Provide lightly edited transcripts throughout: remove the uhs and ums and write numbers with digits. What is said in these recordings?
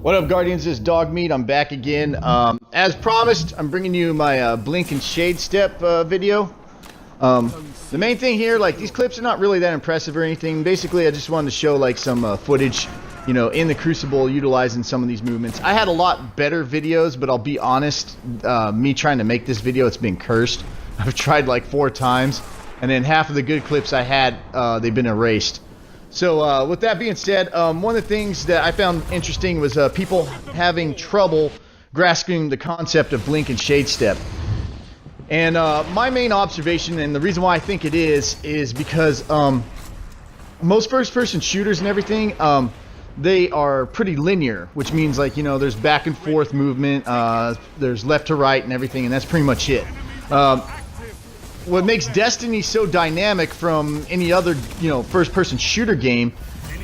What up, Guardians? This is Dog Meat. I'm back again. As promised, I'm bringing you my Blink and Shadestep video. The main thing here, like, these clips are not really that impressive or anything. Basically, I just wanted to show, like, some footage, you know, in the Crucible utilizing some of these movements. I had a lot better videos, but I'll be honest, me trying to make this video, it's been cursed. I've tried like 4 times, and then half of the good clips I had, they've been erased. So with that being said, one of the things that I found interesting was people having trouble grasping the concept of Blink and Shadestep. And my main observation, and the reason why I think it is because most first-person shooters and everything, they are pretty linear, which means, like, you know, there's back and forth movement, there's left to right and everything, and that's pretty much it. What makes Destiny so dynamic from any other, you know, first-person shooter game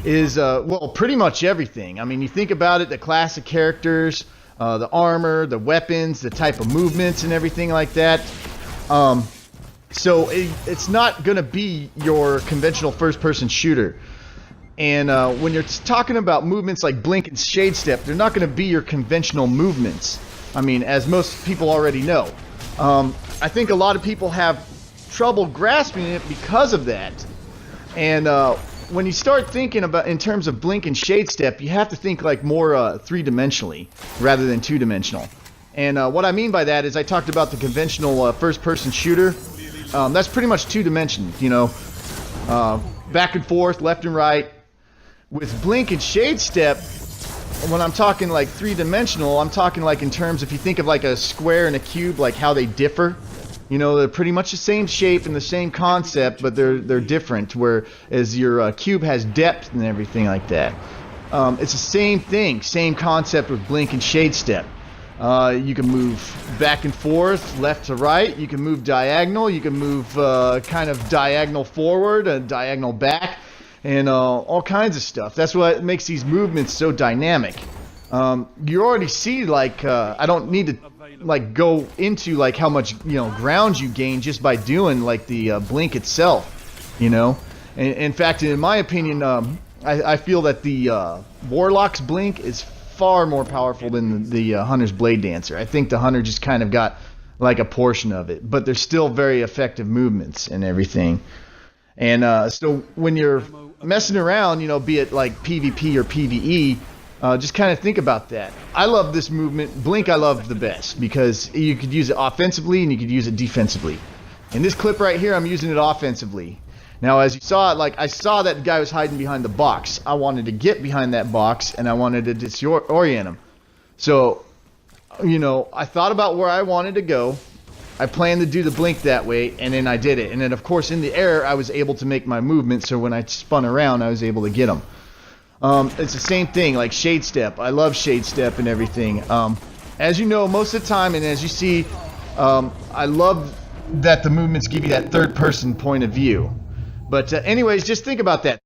is, well, pretty much everything. I mean, you think about it, the class of characters, the armor, the weapons, the type of movements and everything like that. So it's not going to be your conventional first-person shooter. And when you're talking about movements like Blink and Shadestep, they're not going to be your conventional movements. I mean, as most people already know. I think a lot of people have trouble grasping it because of that. And when you start thinking about in terms of Blink and Shadestep, you have to think like more three-dimensionally rather than two-dimensional. And what I mean by that is I talked about the conventional first-person shooter. That's pretty much two-dimensional, you know, back and forth, left and right. With Blink and Shadestep, when I'm talking like three-dimensional, I'm talking like in terms, if you think of like a square and a cube, like how they differ. You know, they're pretty much the same shape and the same concept, but they're different, whereas your cube has depth and everything like that. It's the same thing, same concept with Blink and Shadestep. You can move back and forth, left to right. You can move diagonal. You can move kind of diagonal forward and diagonal back, and all kinds of stuff. That's what makes these movements so dynamic. You already see, like, I don't need to like go into like how much, you know, ground you gain just by doing like the blink itself, you know. And in fact, in my opinion, I feel that the Warlock's blink is far more powerful than the Hunter's Blade Dancer. I think the Hunter just kind of got like a portion of it, but they're still very effective movements and everything. And so when you're messing around, you know, be it like PvP or PvE, just kind of think about that. I love this movement. Blink I love the best because you could use it offensively and you could use it defensively. In this clip right here, I'm using it offensively. Now, as you saw, like, I saw that the guy was hiding behind the box. I wanted to get behind that box and I wanted to disorient him. So, you know, I thought about where I wanted to go. I planned to do the blink that way, and then I did it. And then, of course, in the air, I was able to make my movement, so when I spun around, I was able to get him. It's the same thing, like Shadestep. I love Shadestep and everything. As you know, most of the time, and as you see, I love that the movements give you that third-person point of view. But anyways, just think about that.